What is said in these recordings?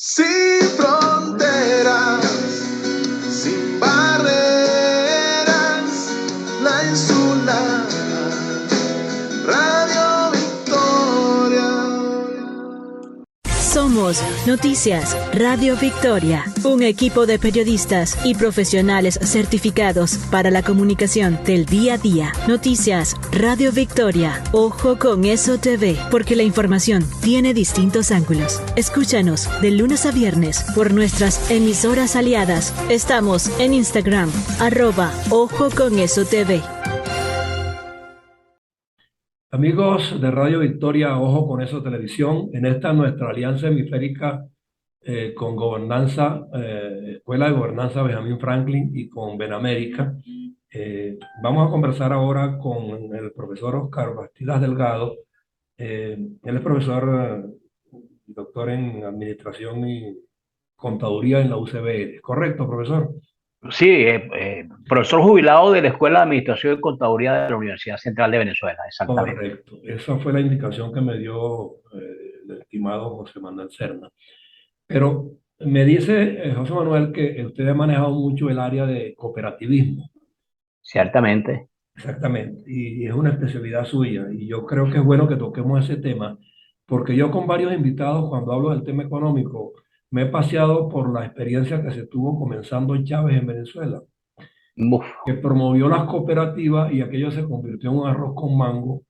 Sin fronteras, sin barreras, la insular Radio Victoria. Somos Noticias Radio Victoria, un equipo de periodistas y profesionales certificados para la comunicación del día a día. Noticias Radio Victoria. Ojo con eso TV, porque la información tiene distintos ángulos. Escúchanos de lunes a viernes por nuestras emisoras aliadas. Estamos en Instagram, @Ojo con eso TV. Amigos de Radio Victoria, Ojo con eso Televisión, en esta nuestra alianza hemisférica con Gobernanza, Escuela de Gobernanza Benjamin Franklin y con Benamérica, vamos a conversar ahora con el profesor Oscar Bastidas Delgado. Él es profesor, doctor en Administración y Contaduría en la UCB. ¿Correcto, profesor? Sí, profesor jubilado de la Escuela de Administración y Contaduría de la Universidad Central de Venezuela, exactamente. Correcto, esa fue la indicación que me dio el estimado José Manuel Serna. Pero me dice José Manuel que usted ha manejado mucho el área de cooperativismo. Ciertamente. Exactamente, y es una especialidad suya, y yo creo que es bueno que toquemos ese tema, porque yo con varios invitados, cuando hablo del tema económico, me he paseado por la experiencia que se tuvo comenzando Chávez en Venezuela, Uf, que promovió las cooperativas y aquello se convirtió en un arroz con mango,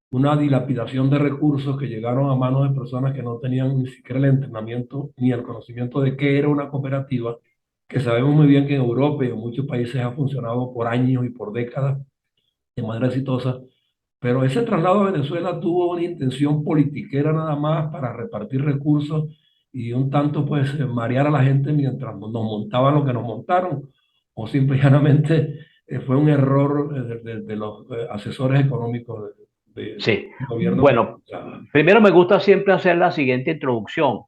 una dilapidación de recursos que llegaron a manos de personas que no tenían ni siquiera el entrenamiento ni el conocimiento de qué era una cooperativa, que sabemos muy bien que en Europa y en muchos países ha funcionado por años y por décadas de manera exitosa, pero ese traslado a Venezuela tuvo una intención politiquera nada más para repartir recursos y un tanto pues marear a la gente mientras nos montaban lo que nos montaron, o simple y llanamente fue un error de los asesores económicos sí. del gobierno. Bueno, primero me gusta siempre hacer la siguiente introducción.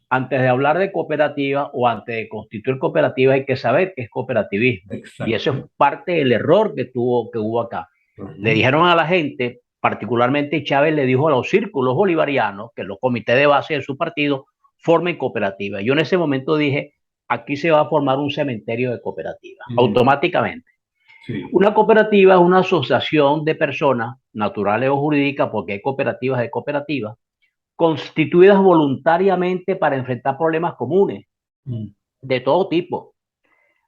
Antes de hablar de cooperativa o antes de constituir cooperativa hay que saber qué es cooperativismo. Y eso es parte del error que hubo acá. Le dijeron a la gente, particularmente Chávez le dijo a los círculos bolivarianos, que los comités de base de su partido formen cooperativas. Yo en ese momento dije, aquí se va a formar un cementerio de cooperativas, automáticamente. Sí. Una cooperativa es una asociación de personas, naturales o jurídicas, porque hay cooperativas de cooperativas, constituidas voluntariamente para enfrentar problemas comunes de todo tipo,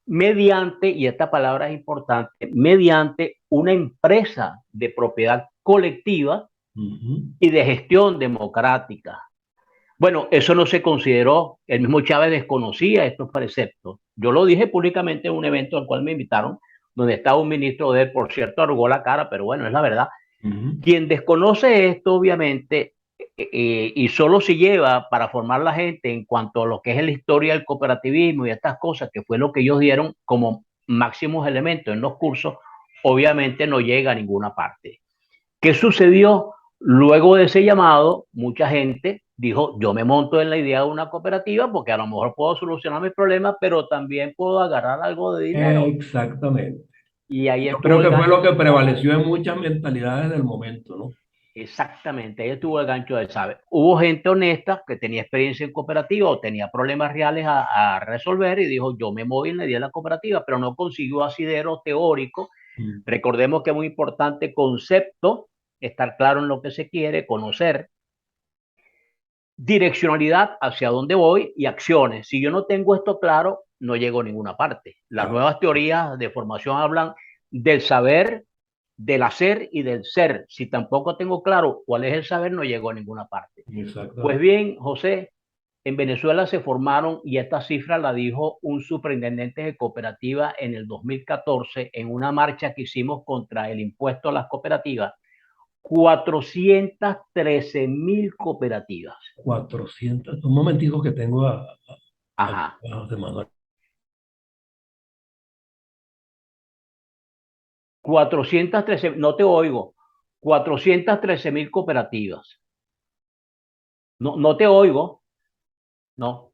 mediante, y esta palabra es importante, mediante una empresa de propiedad colectiva y de gestión democrática. Bueno, eso no se consideró, el mismo Chávez desconocía estos preceptos. Yo lo dije públicamente en un evento al cual me invitaron, donde estaba un ministro de él, por cierto, arrugó la cara, pero bueno, es la verdad. Quien desconoce esto, obviamente, y solo se lleva para formar la gente en cuanto a lo que es la historia del cooperativismo y estas cosas, que fue lo que ellos dieron como máximos elementos en los cursos, obviamente no llega a ninguna parte. ¿Qué sucedió? Luego de ese llamado, mucha gente dijo, yo me monto en la idea de una cooperativa porque a lo mejor puedo solucionar mis problemas, pero también puedo agarrar algo de dinero. Exactamente. Y ahí Yo creo estuvo el que fue gancho. lo que prevaleció en muchas mentalidades del momento, ¿no? Exactamente, ahí estuvo el gancho de Chávez. Hubo gente honesta que tenía experiencia en cooperativa o tenía problemas reales a resolver y dijo, yo me moví en la idea de la cooperativa, pero no consiguió asidero teórico. Recordemos que es muy importante concepto, estar claro en lo que se quiere, conocer, direccionalidad hacia dónde voy y acciones. Si yo no tengo esto claro, no llego a ninguna parte. Las nuevas teorías de formación hablan del saber, del hacer y del ser. Si tampoco tengo claro cuál es el saber, no llego a ninguna parte. Pues bien, José, en Venezuela se formaron, y esta cifra la dijo un superintendente de cooperativa en el 2014, en una marcha que hicimos contra el impuesto a las cooperativas, 413.000 cooperativas. 400, un momentico que tengo Ajá. a José Manuel. 413, no te oigo, 413.000 cooperativas. No, no te oigo, no,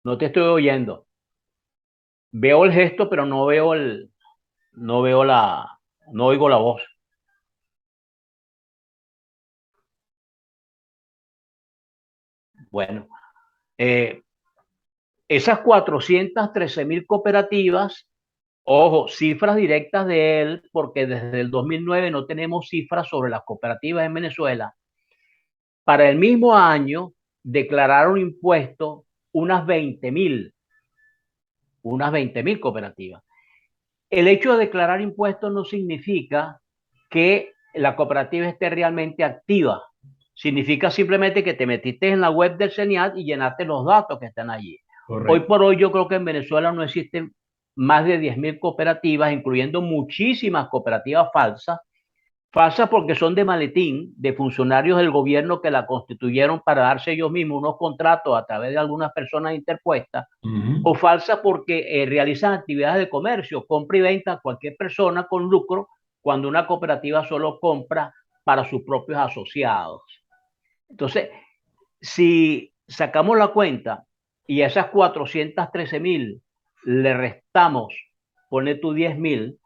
no te estoy oyendo. Veo el gesto, pero no veo no oigo la voz. Bueno, Eh, esas 413.000 cooperativas, ojo, cifras directas de él, porque desde el 2009 no tenemos cifras sobre las cooperativas en Venezuela. Para el mismo año declararon impuestos unas 20.000 cooperativas. El hecho de declarar impuestos no significa que la cooperativa esté realmente activa. Significa simplemente que te metiste en la web del CENIAT y llenaste los datos que están allí. Correcto. Hoy por hoy yo creo que en Venezuela no existen más de 10.000 cooperativas, incluyendo muchísimas cooperativas falsas porque son de maletín, de funcionarios del gobierno que la constituyeron para darse ellos mismos unos contratos a través de algunas personas interpuestas, o falsa porque realizan actividades de comercio, compra y venta a cualquier persona con lucro, cuando una cooperativa solo compra para sus propios asociados. Entonces, si sacamos la cuenta y a esas 413.000 le restamos, pone tú 10.000,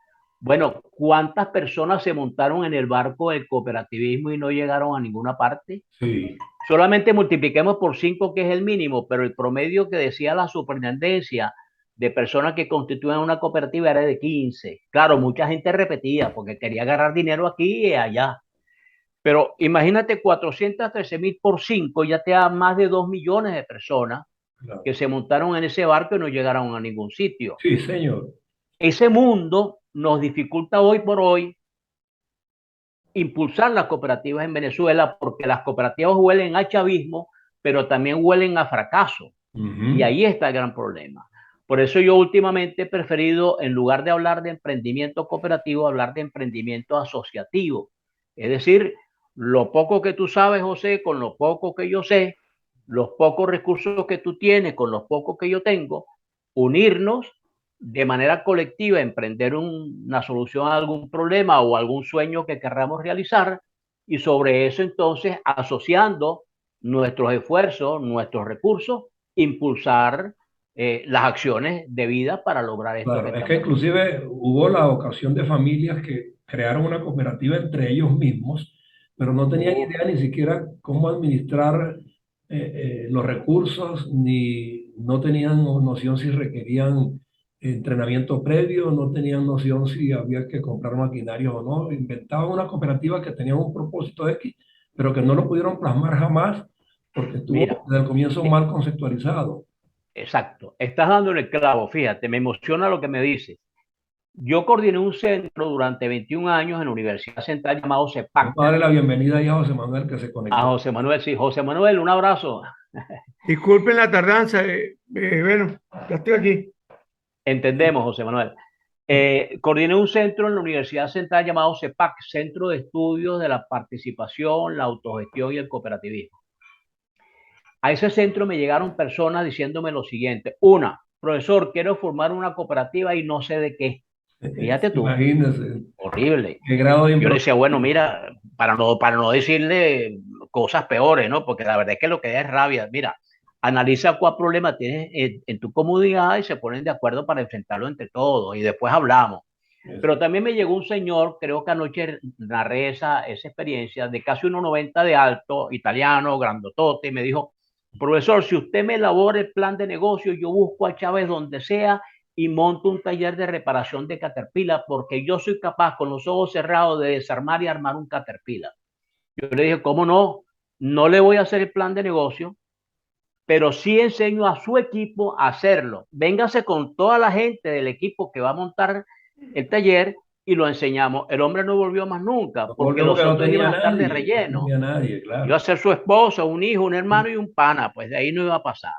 bueno, ¿cuántas personas se montaron en el barco del cooperativismo y no llegaron a ninguna parte? Sí. Solamente multipliquemos por 5, que es el mínimo, pero el promedio que decía la superintendencia de personas que constituyen una cooperativa era de 15. Claro, mucha gente repetía porque quería agarrar dinero aquí y allá. Pero imagínate 413.000 por 5, ya te da más de 2 millones de personas, claro, que se montaron en ese barco y no llegaron a ningún sitio. Sí, señor. Ese mundo nos dificulta hoy por hoy impulsar las cooperativas en Venezuela, porque las cooperativas huelen a chavismo, pero también huelen a fracaso. Y ahí está el gran problema. Por eso yo últimamente he preferido, en lugar de hablar de emprendimiento cooperativo, hablar de emprendimiento asociativo. Es decir, lo poco que tú sabes, José, con lo poco que yo sé, los pocos recursos que tú tienes con los pocos que yo tengo, unirnos de manera colectiva, emprender una solución a algún problema o algún sueño que querramos realizar, y sobre eso entonces, asociando nuestros esfuerzos, nuestros recursos, impulsar las acciones debidas para lograr esto. Claro, es que inclusive hubo la ocasión de familias que crearon una cooperativa entre ellos mismos, pero no tenían idea ni siquiera cómo administrar los recursos, ni no tenían noción si requerían entrenamiento previo, no tenían noción si había que comprar maquinaria o no. Inventaban una cooperativa que tenía un propósito X, pero que no lo pudieron plasmar jamás porque estuvo desde el comienzo mal conceptualizado. Exacto, estás dando el clavo, fíjate, me emociona lo que me dices. Yo coordiné un centro durante 21 años en la Universidad Central llamado CEPAC. Vamos a darle la bienvenida ahí a José Manuel, que se conectó. A José Manuel, sí. José Manuel, un abrazo. Disculpen la tardanza, bueno, ya estoy aquí. Entendemos, José Manuel. Coordiné un centro en la Universidad Central llamado CEPAC, Centro de Estudios de la Participación, la Autogestión y el Cooperativismo. A ese centro me llegaron personas diciéndome lo siguiente: una, profesor, quiero formar una cooperativa y no sé de qué. Fíjate tú. Imagínese. Horrible. ¿Qué grado de Yo le decía, bueno, mira, para no decirle cosas peores, ¿no? Porque la verdad es que lo que da es rabia. Mira, analiza cuál problema tienes en tu comunidad y se ponen de acuerdo para enfrentarlo entre todos y después hablamos. Pero también me llegó un señor, creo que anoche narré esa experiencia, de casi 1,90 de alto, italiano, grandotote, y me dijo: profesor, si usted me elabora el plan de negocio, yo busco a Chávez donde sea y monto un taller de reparación de Caterpillar, porque yo soy capaz con los ojos cerrados de desarmar y armar un Caterpillar. Yo le dije, ¿cómo no? No le voy a hacer el plan de negocio, pero sí enseño a su equipo a hacerlo. Véngase con toda la gente del equipo que va a montar el taller y lo enseñamos. El hombre no volvió más nunca, porque los otros iban a estar de relleno. No tenía nadie, claro. Iba a ser su esposa, un hijo, un hermano y un pana, pues de ahí no iba a pasar.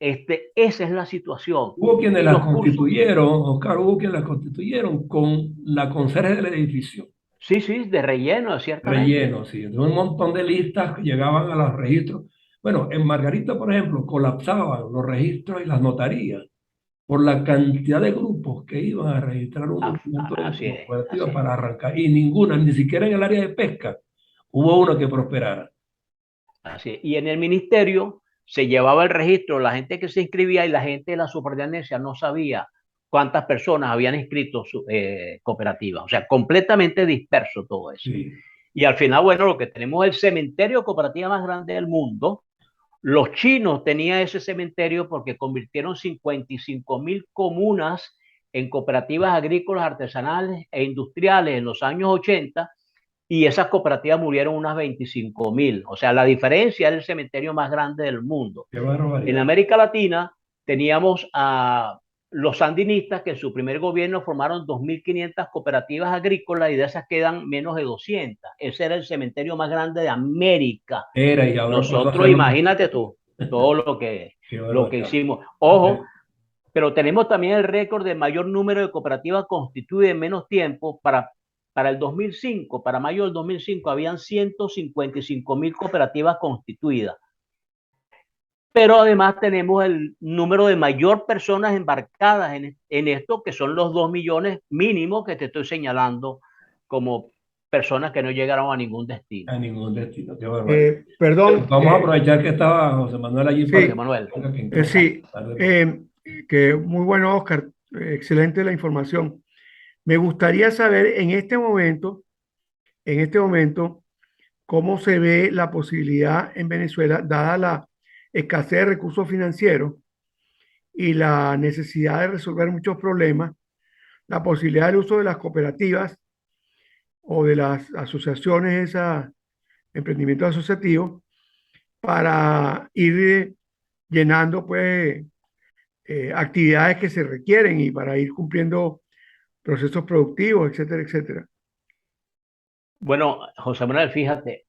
Esa es la situación. Hubo quienes las constituyeron, Oscar, hubo quienes las constituyeron con la conserje del edificio. Sí, sí, de relleno, ciertamente. Relleno, sí. Entonces, un montón de listas que llegaban a los registros. Bueno, en Margarita, por ejemplo, colapsaban los registros y las notarías por la cantidad de grupos que iban a registrar un documento de cooperativa para arrancar. Y ninguna, ni siquiera en el área de pesca, hubo una que prosperara. Así es. Y en el ministerio se llevaba el registro, la gente que se inscribía, y la gente de la superintendencia no sabía cuántas personas habían inscrito su cooperativa. O sea, completamente disperso todo eso. Sí. Y al final, bueno, lo que tenemos es el cementerio de cooperativa más grande del mundo, Los chinos tenían ese cementerio porque convirtieron 55.000 comunas en cooperativas agrícolas, artesanales e industriales en los años 80 y esas cooperativas murieron unas 25.000. O sea, la diferencia es el cementerio más grande del mundo. Qué En barbaridad. América Latina teníamos a los sandinistas que en su primer gobierno formaron 2.500 cooperativas agrícolas y de esas quedan menos de 200. Ese era el cementerio más grande de América. Era y ahora pasó a Nosotros, ser imagínate tú, todo Qué lo que barbaridad. hicimos. Ojo, pero tenemos también el récord de mayor número de cooperativas constituidas en menos tiempo. Para el 2005, para mayo del 2005, habían 155.000 cooperativas constituidas. Pero además tenemos el número de mayor personas embarcadas en esto, que son los 2 millones mínimos que te estoy señalando como personas que no llegaron a ningún destino. A ningún destino. Qué barbaridad. Perdón, Vamos a aprovechar que estaba José Manuel allí para sí, José Manuel. sí, que muy bueno, Oscar, excelente la información. Me gustaría saber en este momento, cómo se ve la posibilidad en Venezuela, dada la escasez de recursos financieros y la necesidad de resolver muchos problemas, la posibilidad del uso de las cooperativas o de las asociaciones, esas emprendimientos asociativos, para ir llenando pues actividades que se requieren y para ir cumpliendo procesos productivos, etcétera, etcétera. Bueno, José Manuel, fíjate,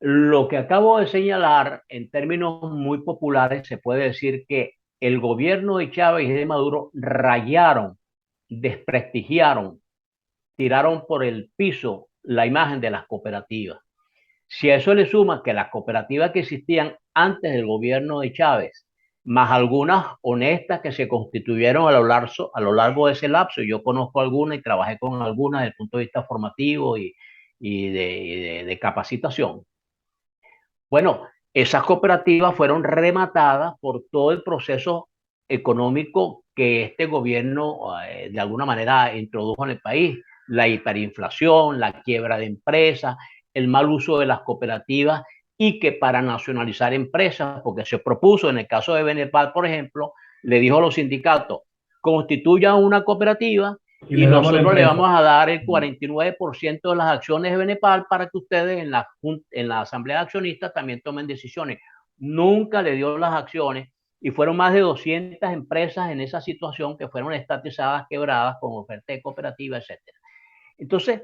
lo que acabo de señalar en términos muy populares, se puede decir que el gobierno de Chávez y de Maduro rayaron, desprestigiaron, tiraron por el piso la imagen de las cooperativas. Si a eso le suma que las cooperativas que existían antes del gobierno de Chávez, más algunas honestas que se constituyeron a lo largo de ese lapso, yo conozco algunas y trabajé con algunas desde el punto de vista formativo de capacitación. Bueno, esas cooperativas fueron rematadas por todo el proceso económico que este gobierno de alguna manera introdujo en el país, la hiperinflación, la quiebra de empresas, el mal uso de las cooperativas y que para nacionalizar empresas, porque se propuso en el caso de Benepal, por ejemplo, le dijo a los sindicatos, constituyan una cooperativa y y le damos la nosotros le empresa. vamos a dar el 49% de las acciones de Benepal para que ustedes en la asamblea de accionistas también tomen decisiones. Nunca le dio las acciones y fueron más de 200 empresas en esa situación que fueron estatizadas, quebradas, con oferta de cooperativa, etc. Entonces,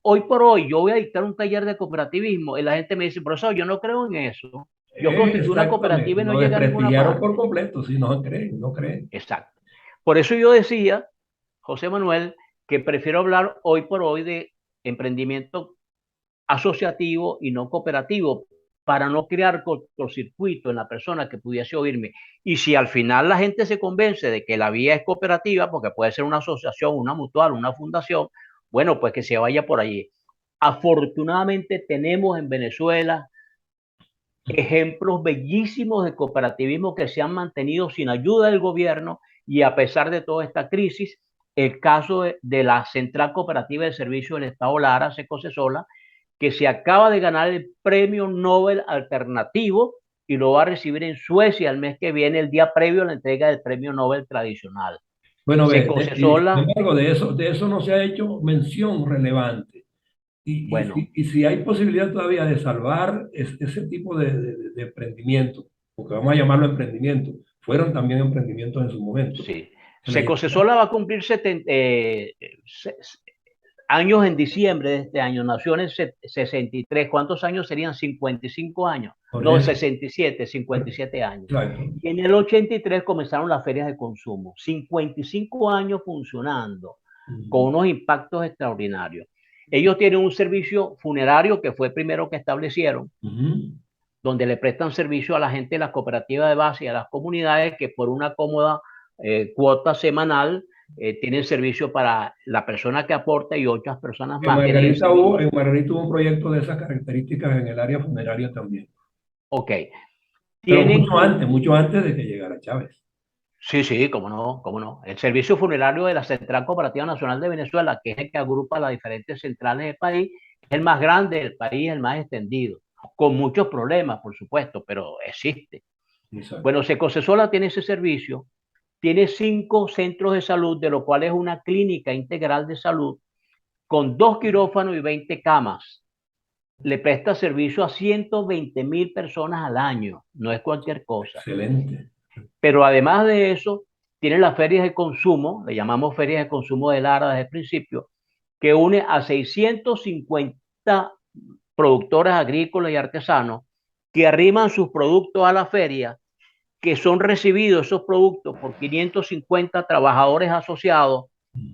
hoy por hoy yo voy a dictar un taller de cooperativismo y la gente me dice, profesor, yo no creo en eso. Yo constituyo una Exactamente. cooperativa y no Lo llega a ninguna desprestigiaron parte. por completo. Si no creen, no creen. Exacto. Por eso yo decía, José Manuel, que prefiero hablar hoy por hoy de emprendimiento asociativo y no cooperativo para no crear cortocircuito en la persona que pudiese oírme. Y si al final la gente se convence de que la vía es cooperativa, porque puede ser una asociación, una mutual, una fundación, bueno, pues que se vaya por allí. Afortunadamente tenemos en Venezuela ejemplos bellísimos de cooperativismo que se han mantenido sin ayuda del gobierno y a pesar de toda esta crisis. El caso de la Central Cooperativa de Servicio del Estado Lara, Secocesola, que se acaba de ganar el premio Nobel alternativo y lo va a recibir en Suecia el mes que viene, el día previo a la entrega del premio Nobel tradicional. Bueno, sin Secocesola, embargo, de eso no se ha hecho mención relevante. bueno, Y si hay posibilidad todavía de salvar ese tipo de emprendimiento, porque vamos a llamarlo emprendimiento, fueron también emprendimientos en su momento. sí. Se le llama- Secocesola va a cumplir años en diciembre de este año, nació en el 63, ¿cuántos años serían? 55 años, por no, eso, 67, 57 años. exacto. Y en el 83 comenzaron las ferias de consumo, 55 años funcionando, con unos impactos extraordinarios. Ellos tienen un servicio funerario que fue el primero que establecieron, donde le prestan servicio a la gente de las cooperativas de base y a las comunidades que por una cómoda cuota semanal tienen servicio para la persona que aporta y otras personas más. En Margarita hubo un proyecto de esas características en el área funeraria también. Ok. Pero Tienen mucho antes de que llegara Chávez. Sí, sí, cómo no, cómo no. El servicio funerario de la Central Cooperativa Nacional de Venezuela, que es el que agrupa las diferentes centrales del país, es el más grande del país, el más extendido. con muchos problemas, por supuesto, pero existe. Exacto. Bueno, Secocesola tiene ese servicio, tiene 5 centros de salud, de lo cual es una clínica integral de salud, con 2 quirófanos y 20 camas. Le presta servicio a 120.000 personas al año, no es cualquier cosa. Excelente. Pero además de eso, tiene las ferias de consumo, le llamamos ferias de consumo de Lara desde el principio, que une a 650 productores agrícolas y artesanos que arriman sus productos a la feria, que son recibidos esos productos por 550 trabajadores asociados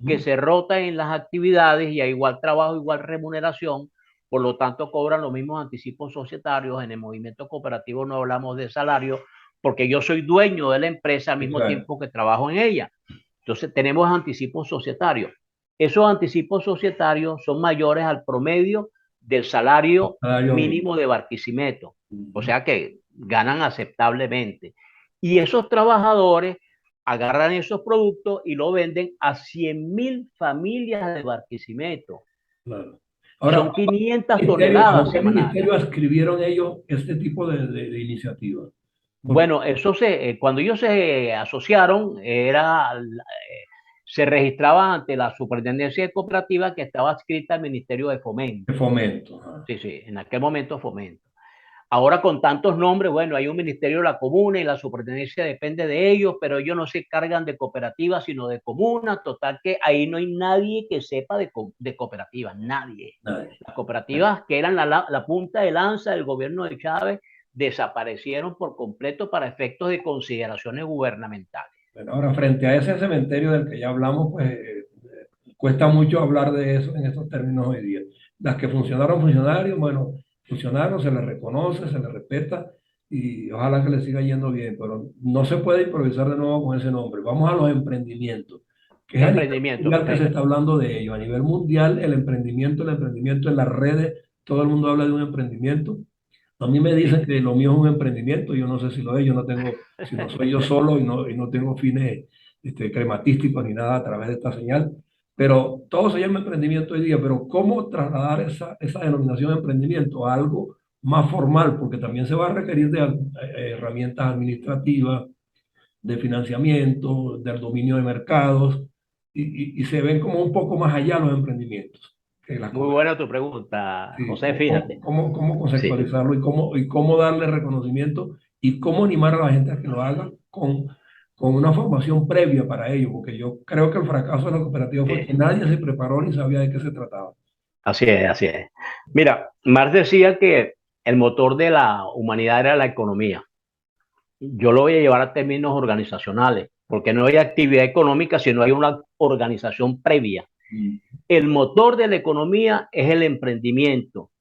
que se rotan en las actividades y a igual trabajo, igual remuneración, por lo tanto cobran los mismos anticipos societarios. En el movimiento cooperativo no hablamos de salario, porque yo soy dueño de la empresa al mismo tiempo que trabajo en ella. Entonces tenemos anticipos societarios. Esos anticipos societarios son mayores al promedio del salario mínimo de Barquisimeto. O sea que ganan aceptablemente. Y esos trabajadores agarran esos productos y lo venden a 100.000 familias de Barquisimeto. Claro. Ahora, son 500 toneladas ¿a qué semanales. ministerio escribieron ellos este tipo de iniciativas? Bueno, eso cuando ellos se asociaron, se registraba ante la Superintendencia de Cooperativas, que estaba adscrita al Ministerio de Fomento. De Fomento. Sí, sí, en aquel momento Fomento. Ahora con tantos nombres, bueno, hay un Ministerio de la Comuna y la Superintendencia depende de ellos, pero ellos no se cargan de cooperativas, sino de comunas. Total que ahí no hay nadie que sepa de cooperativas, nadie. Las cooperativas que eran la punta de lanza del gobierno de Chávez desaparecieron por completo para efectos de consideraciones gubernamentales. Bueno, ahora, frente a ese cementerio del que ya hablamos, pues cuesta mucho hablar de eso en estos términos hoy día. Las que funcionaron, bueno, funcionaron, se les reconoce, se les respeta y ojalá que les siga yendo bien, pero no se puede improvisar de nuevo con ese nombre. Vamos a los emprendimientos, que es a nivel mundial que se está hablando de ello. A nivel mundial, el emprendimiento en las redes, todo el mundo habla de un emprendimiento. A mí me dicen que lo mío es un emprendimiento, yo no sé si lo es, yo no tengo, si no soy yo solo y no tengo fines crematísticos ni nada a través de esta señal, pero todo se llama emprendimiento hoy día, pero ¿cómo trasladar esa denominación de emprendimiento a algo más formal? Porque también se va a requerir de herramientas administrativas, de financiamiento, del dominio de mercados, y se ven como un poco más allá los emprendimientos. Muy buena tu pregunta, sí. José, fíjate. ¿Cómo conceptualizarlo y cómo darle reconocimiento y cómo animar a la gente a que lo haga con una formación previa para ello? Porque yo creo que el fracaso de la cooperativa fue que nadie se preparó ni sabía de qué se trataba. Así es, así es. Mira, Marx decía que el motor de la humanidad era la economía. Yo lo voy a llevar a términos organizacionales, porque no hay actividad económica si no hay una organización previa. El motor de la economía es el emprendimiento.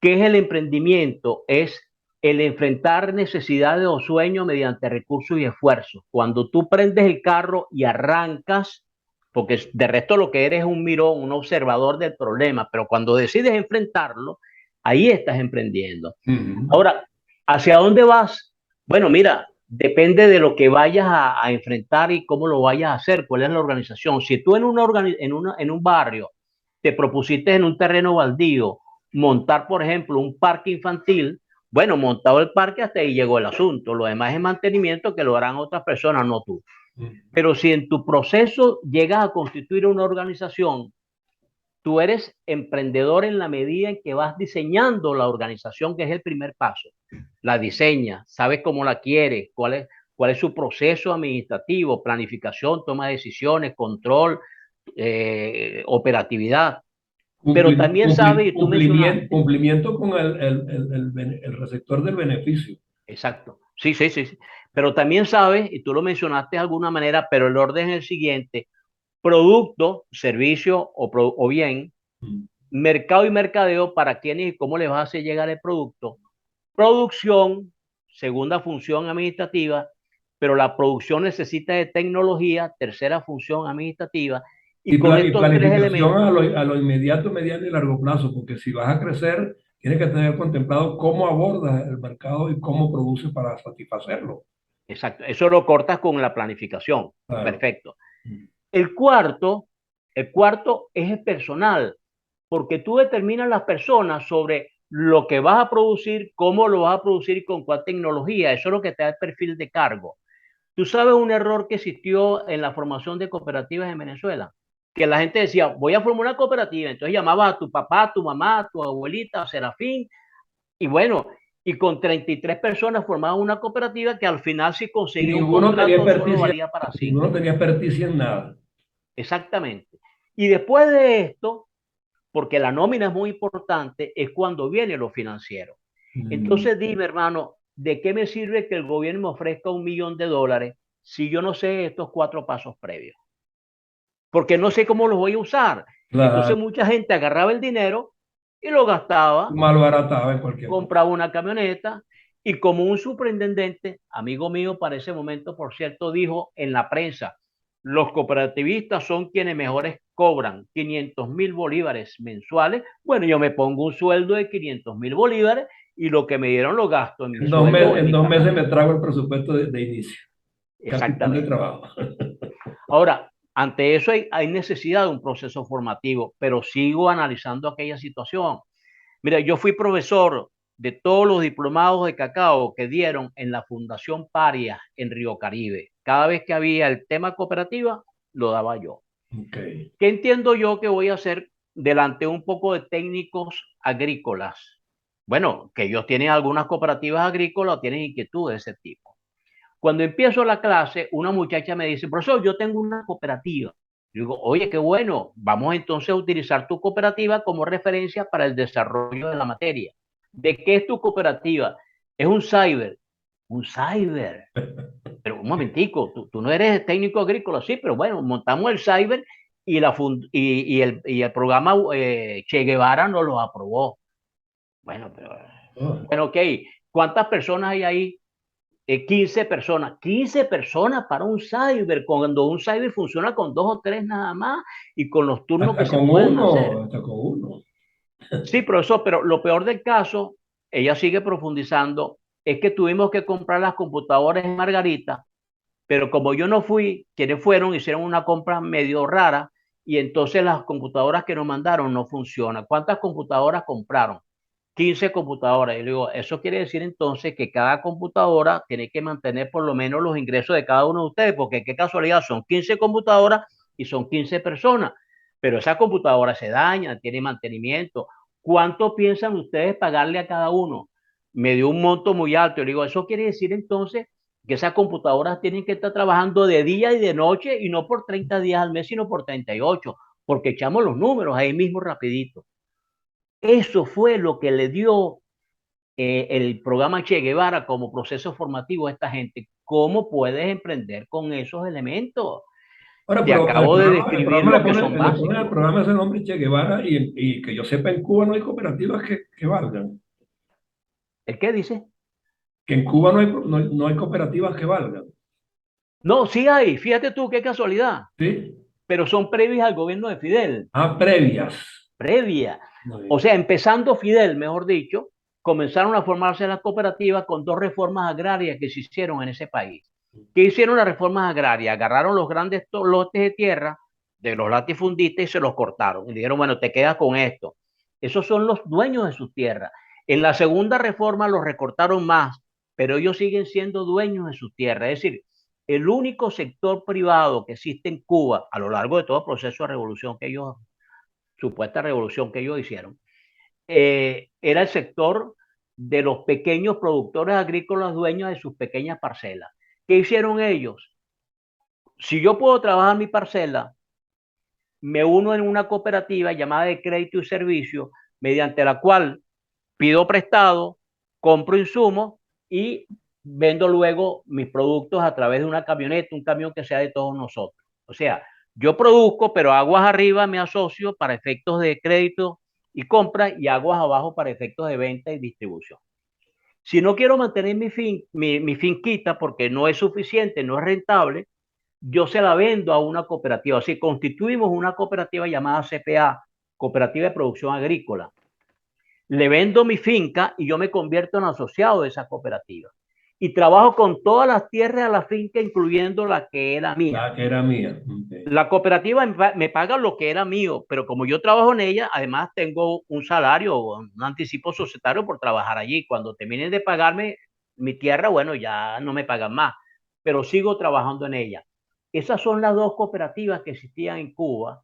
¿Qué es el emprendimiento? Es el enfrentar necesidades o sueños mediante recursos y esfuerzos. Cuando tú prendes el carro y arrancas, porque de resto lo que eres es un mirón, un observador del problema, pero cuando decides enfrentarlo, ahí estás emprendiendo. Ahora, ¿hacia dónde vas? Bueno, mira, depende de lo que vayas a enfrentar y cómo lo vayas a hacer, cuál es la organización. Si tú en un barrio te propusiste en un terreno baldío montar, por ejemplo, un parque infantil, bueno, montado el parque hasta ahí llegó el asunto. Lo demás es mantenimiento que lo harán otras personas, no tú. Pero si en tu proceso llegas a constituir una organización, tú eres emprendedor en la medida en que vas diseñando la organización, que es el primer paso. La diseñas, sabes cómo la quieres, cuál es su proceso administrativo, planificación, toma de decisiones, control, operatividad. Pero también sabes, y tú mencionaste... Cumplimiento con el receptor del beneficio. Exacto. Sí, sí, sí. Pero también sabes, y tú lo mencionaste de alguna manera, pero el orden es el siguiente: producto, servicio o bien, mercado y mercadeo, para quiénes y cómo les vas a hacer llegar el producto, producción, segunda función administrativa, pero la producción necesita de tecnología, tercera función administrativa, y con estos tres elementos. A lo inmediato, mediano y largo plazo, porque si vas a crecer, tienes que tener contemplado cómo abordas el mercado y cómo produces para satisfacerlo. Exacto, eso lo cortas con la planificación. Claro. Perfecto. El cuarto es el personal, porque tú determinas las personas sobre lo que vas a producir, cómo lo vas a producir y con cuál tecnología. Eso es lo que te da el perfil de cargo. Tú sabes un error que existió en la formación de cooperativas en Venezuela, que la gente decía, voy a formar una cooperativa, entonces llamabas a tu papá, a tu mamá, a tu abuelita, a Serafín, y bueno, y con 33 personas formaban una cooperativa que al final si Y conseguía un contrato solo valía para 5. ninguno tenía experticia en nada. Exactamente. Y después de esto, porque la nómina es muy importante, es cuando viene lo financiero. Entonces dime, hermano, ¿de qué me sirve que el gobierno me ofrezca $1 millón si yo no sé estos 4 pasos previos? Porque no sé cómo los voy a usar. Entonces Claro, mucha gente agarraba el dinero y lo gastaba, malbarataba en cualquier cosa. compraba una camioneta y como un superintendente, amigo mío para ese momento, por cierto, dijo en la prensa, los cooperativistas son quienes mejores cobran 500.000 bolívares mensuales. Bueno, yo me pongo un sueldo de 500.000 bolívares y lo que me dieron lo gasto en mi sueldo o en En mi 2 meses me camioneta. trago el presupuesto de inicio. Capital de Exactamente. trabajo. Ahora, ante eso hay necesidad de un proceso formativo, pero sigo analizando aquella situación. Mira, yo fui profesor de todos los diplomados de cacao que dieron en la Fundación Paria en Río Caribe. Cada vez que había el tema cooperativa, lo daba yo. Okay. ¿Qué entiendo yo que voy a hacer delante un poco de técnicos agrícolas? Bueno, que ellos tienen algunas cooperativas agrícolas o tienen inquietudes de ese tipo. Cuando empiezo la clase, una muchacha me dice, profesor, yo tengo una cooperativa. Yo digo, oye, qué bueno, vamos entonces a utilizar tu cooperativa como referencia para el desarrollo de la materia. ¿De qué es tu cooperativa? Es un cyber. Un cyber. Pero un momentico, tú no eres técnico agrícola, sí, pero bueno, montamos el cyber y el programa Che Guevara nos lo aprobó. Bueno, pero, Oh. bueno, ok, ¿cuántas personas hay ahí? 15 personas, 15 personas para un cyber, cuando un cyber funciona con 2 o 3 nada más y con los turnos que se pueden hacer. Hasta con uno. Sí, profesor, pero lo peor del caso, ella sigue profundizando, es que tuvimos que comprar las computadoras en Margarita, pero como yo no fui, quienes fueron, hicieron una compra medio rara y entonces las computadoras que nos mandaron no funcionan. ¿Cuántas computadoras compraron? 15 computadoras. Y le digo, eso quiere decir entonces que cada computadora tiene que mantener por lo menos los ingresos de cada uno de ustedes, porque qué casualidad, son 15 computadoras y son 15 personas, pero esa computadora se daña, tiene mantenimiento. ¿Cuánto piensan ustedes pagarle a cada uno? Me dio un monto muy alto. Y le digo, eso quiere decir entonces que esas computadoras tienen que estar trabajando de día y de noche y no por 30 días al mes, sino por 38, porque echamos los números ahí mismo rapidito. Eso fue lo que le dio el programa Che Guevara como proceso formativo a esta gente. ¿Cómo puedes emprender con esos elementos? Ahora, Te pero acabo de describir lo que son le ponen al básicos. programa ese nombre Che Guevara y que yo sepa, en Cuba no hay cooperativas que valgan. ¿El qué dice? Que en Cuba no hay cooperativas que valgan. No, sí hay, fíjate tú qué casualidad, ¿Sí? pero son previas al gobierno de Fidel, Ah, previas. previa. Muy O bien. sea, empezando Fidel, mejor dicho, comenzaron a formarse las cooperativas con 2 reformas agrarias que se hicieron en ese país. ¿Qué hicieron las reformas agrarias? Agarraron los grandes lotes de tierra de los latifundistas y se los cortaron. Y dijeron, bueno, te quedas con esto. Esos son los dueños de sus tierras. En la segunda reforma los recortaron más, pero ellos siguen siendo dueños de sus tierras. Es decir, el único sector privado que existe en Cuba a lo largo de todo el proceso de revolución que ellos, supuesta revolución que ellos hicieron, era el sector de los pequeños productores agrícolas dueños de sus pequeñas parcelas. ¿Qué hicieron ellos? Si yo puedo trabajar mi parcela, me uno en una cooperativa llamada de crédito y servicio, mediante la cual pido prestado, compro insumos y vendo luego mis productos a través de una camioneta, un camión que sea de todos nosotros. O sea, yo produzco, pero aguas arriba me asocio para efectos de crédito y compra y aguas abajo para efectos de venta y distribución. Si no quiero mantener mi finquita porque no es suficiente, no es rentable, yo se la vendo a una cooperativa. Así constituimos una cooperativa llamada CPA, Cooperativa de Producción Agrícola. Le vendo mi finca y yo me convierto en asociado de esa cooperativa. y trabajo con todas las tierras de la finca, incluyendo la que era mía. La que era mía. Okay. La cooperativa me paga lo que era mío, pero como yo trabajo en ella, además tengo un salario, un anticipo societario por trabajar allí. Cuando terminen de pagarme mi tierra, bueno, ya no me pagan más, pero sigo trabajando en ella. Esas son las dos cooperativas que existían en Cuba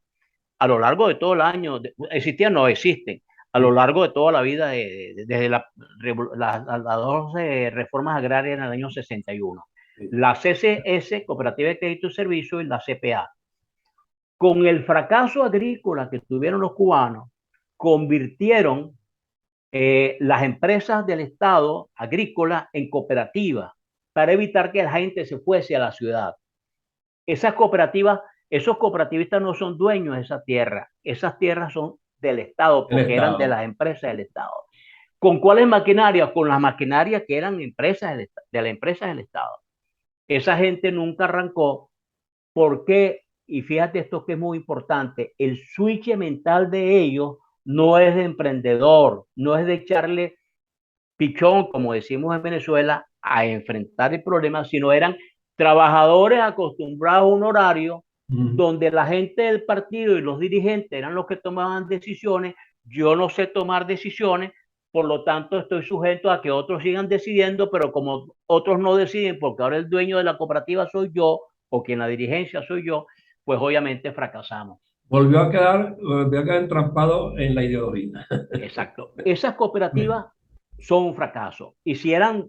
a lo largo de todo el año. Existían, no existen, a lo largo de toda la vida, desde las dos reformas agrarias en el año 61. La CCS, Cooperativa de Crédito y Servicio, y la CPA. Con el fracaso agrícola que tuvieron los cubanos, convirtieron las empresas del Estado agrícola en cooperativas para evitar que la gente se fuese a la ciudad. Esas cooperativas, esos cooperativistas no son dueños de esa tierra, esas tierras son del Estado porque eran de las empresas del Estado. ¿Con cuáles maquinarias? Con las maquinarias que eran empresas de las empresas del Estado. Esa gente nunca arrancó porque, y fíjate esto que es muy importante, el switch mental de ellos no es de emprendedor, no es de echarle pichón, como decimos en Venezuela, a enfrentar el problema, sino eran trabajadores acostumbrados a un horario donde la gente del partido y los dirigentes eran los que tomaban decisiones. Yo no sé tomar decisiones, por lo tanto estoy sujeto a que otros sigan decidiendo, pero como otros no deciden, porque ahora el dueño de la cooperativa soy yo, o quien la dirigencia soy yo, pues obviamente fracasamos. Volvió a quedar entrampado en la ideología. Exacto. Esas cooperativas son un fracaso. Y si eran,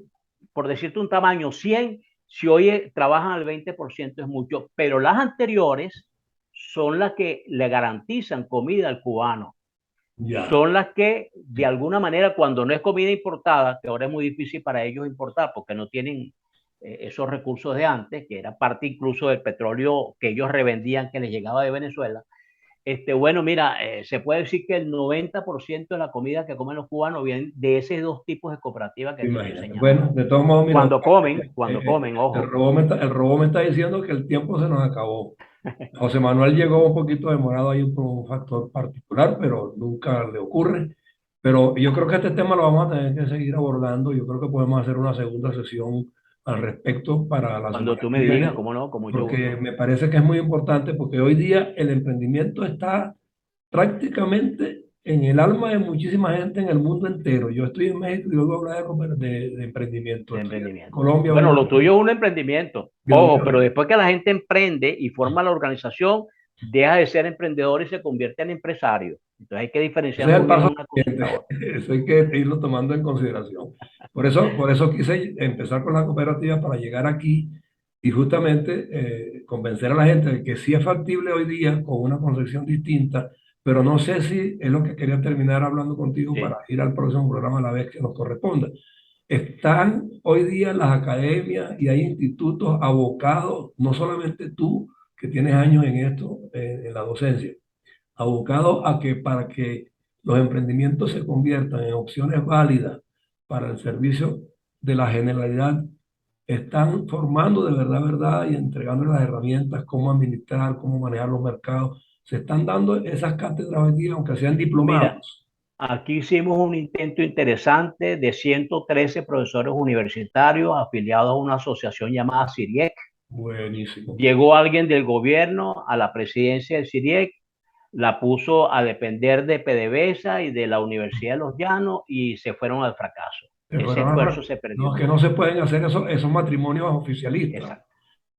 por decirte un tamaño, 100, si hoy trabajan al 20% es mucho, pero las anteriores son las que le garantizan comida al cubano. Ya. Son las que, de alguna manera, cuando no es comida importada, que ahora es muy difícil para ellos importar porque no tienen esos recursos de antes, que era parte incluso del petróleo que ellos revendían que les llegaba de Venezuela. Bueno, mira, se puede decir que el 90% de la comida que comen los cubanos viene de esos dos tipos de cooperativas que estoy enseñando. Bueno, de todos modos, mira, cuando comen, ojo. El robot me está diciendo que el tiempo se nos acabó. José Manuel llegó un poquito demorado ahí por un factor particular, pero nunca le ocurre. Pero yo creo que este tema lo vamos a tener que seguir abordando. Yo creo que podemos hacer una segunda sesión al respecto para la Cuando tú me digas, cómo no, como yo. Porque me parece que es muy importante, porque hoy día el emprendimiento está prácticamente en el alma de muchísima gente en el mundo entero. Yo estoy en México y oigo hablar de emprendimiento. De emprendimiento. Colombia. Bueno, lo tuyo es un emprendimiento. Ojo, pero después que la gente emprende y forma la organización, deja de ser emprendedor y se convierte en empresario. Entonces hay que diferenciar muy bien una cosa de otra. Eso hay que irlo tomando en consideración. Por eso quise empezar con la cooperativa para llegar aquí y justamente convencer a la gente de que sí es factible hoy día con una concepción distinta, pero no sé si es lo que quería terminar hablando contigo para ir al próximo programa a la vez que nos corresponda. Están hoy día las academias y hay institutos abocados, no solamente tú, que tienes años en esto, en la docencia, abocados a que para que los emprendimientos se conviertan en opciones válidas para el servicio de la generalidad, están formando de verdad y entregando las herramientas, cómo administrar, cómo manejar los mercados. Se están dando esas cátedras hoy día, aunque sean diplomados. Mira, aquí hicimos un intento interesante de 113 profesores universitarios afiliados a una asociación llamada CIRIEC. Buenísimo. Llegó alguien del gobierno a la presidencia del CIRIEC, la puso a depender de PDVSA y de la Universidad de Los Llanos y se fueron al fracaso. Ese esfuerzo se perdió. No, que no se pueden hacer esos matrimonios oficialistas. Exacto.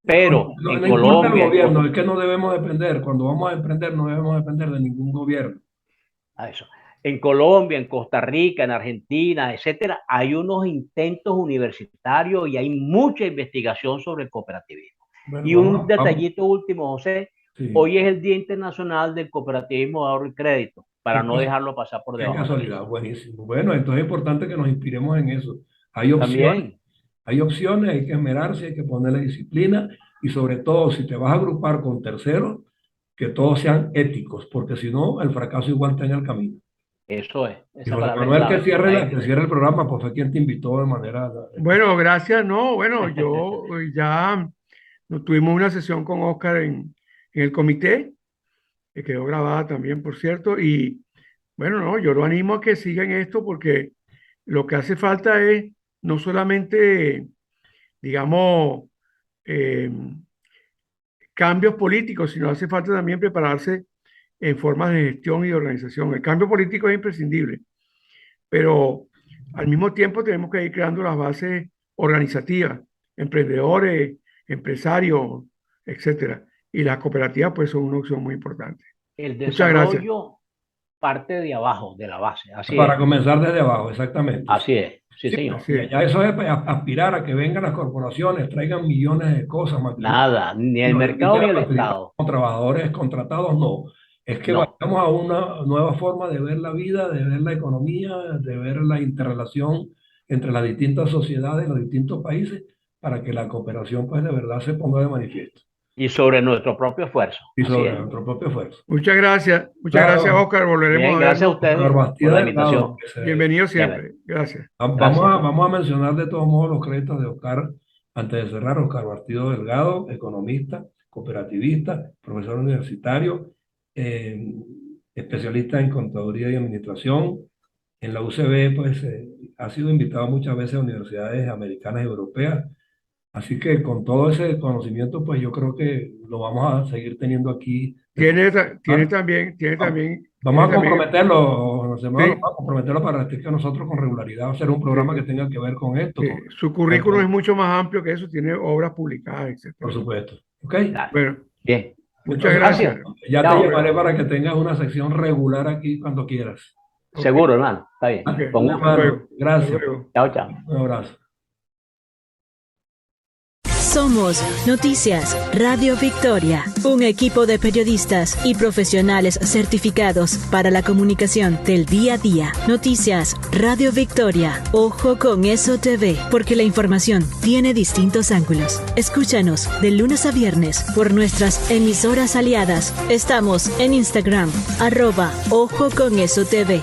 Pero no, en no Colombia... el gobierno, es que no debemos depender. Cuando vamos a emprender, no debemos depender de ningún gobierno. A eso. En Colombia, en Costa Rica, en Argentina, etcétera, hay unos intentos universitarios y hay mucha investigación sobre el cooperativismo. Bueno, y un detallito último, José, hoy es el Día Internacional del Cooperativismo de Ahorro y Crédito, para no dejarlo pasar por debajo. Qué casualidad, buenísimo. Bueno, entonces es importante que nos inspiremos en eso. Hay opciones. También. Hay opciones, hay que esmerarse, hay que ponerle disciplina y sobre todo si te vas a agrupar con terceros, que todos sean éticos, porque si no, el fracaso igual está en el camino. Eso es. Y José Manuel, que cierre el programa, pues fue quien te invitó de manera... Bueno, gracias. No, bueno, yo ya tuvimos una sesión con Oscar en el comité, que quedó grabada también, por cierto, y bueno, no, yo lo animo a que sigan esto porque lo que hace falta es no solamente digamos, cambios políticos, sino hace falta también prepararse en formas de gestión y de organización. El cambio político es imprescindible, pero al mismo tiempo tenemos que ir creando las bases organizativas, emprendedores, empresarios, etcétera. Y las cooperativas, pues, son una opción muy importante. El Muchas gracias. desarrollo parte de abajo, de la base. Así Para es. comenzar desde abajo, exactamente. Así es. Sí, Sí, señor. Así es. ya eso es aspirar a que vengan las corporaciones, traigan millones de cosas, Nada, ni el mercado ni el Estado. con trabajadores contratados, no. Es que No. vayamos a una nueva forma de ver la vida, de ver la economía, de ver la interrelación entre las distintas sociedades, los distintos países, para que la cooperación, pues, de verdad se ponga de manifiesto. Y sobre nuestro propio esfuerzo. Y Así sobre es. nuestro propio esfuerzo. Muchas gracias. Muchas Claro. gracias, Oscar. Volveremos Bien, a gracias a vernos. ustedes Oscar Bastida por la Delgado, invitación. que se- Bienvenido siempre. Gracias. Vamos a mencionar de todos modos los créditos de Oscar antes de cerrar. Oscar Bastido Delgado, economista, cooperativista, profesor universitario, especialista en contaduría y administración. En la UCB, pues, ha sido invitado muchas veces a universidades americanas y europeas. Así que con todo ese conocimiento, pues yo creo que lo vamos a seguir teniendo aquí. Tiene Ah, también, Vamos a también, comprometerlo, José Manuel, sí, vamos a comprometerlo para que nosotros con regularidad hacer un programa que tenga que ver con esto, su currículum es mucho más amplio que eso, tiene obras publicadas, etc. por supuesto. ¿Ok? Dale. Bueno, Bien. muchas Entonces, gracias. ya te Chao. llamaré para que tengas una sección regular aquí cuando quieras. Ok. Seguro, hermano. Está bien. Ok, Con Hasta gusto. hasta luego. luego. Gracias. Hasta luego. Chao, chao. Un abrazo. Somos Noticias Radio Victoria, un equipo de periodistas y profesionales certificados para la comunicación del día a día. Noticias Radio Victoria. Ojo con eso TV, porque la información tiene distintos ángulos. Escúchanos de lunes a viernes por nuestras emisoras aliadas. Estamos en Instagram, @Ojo con eso TV.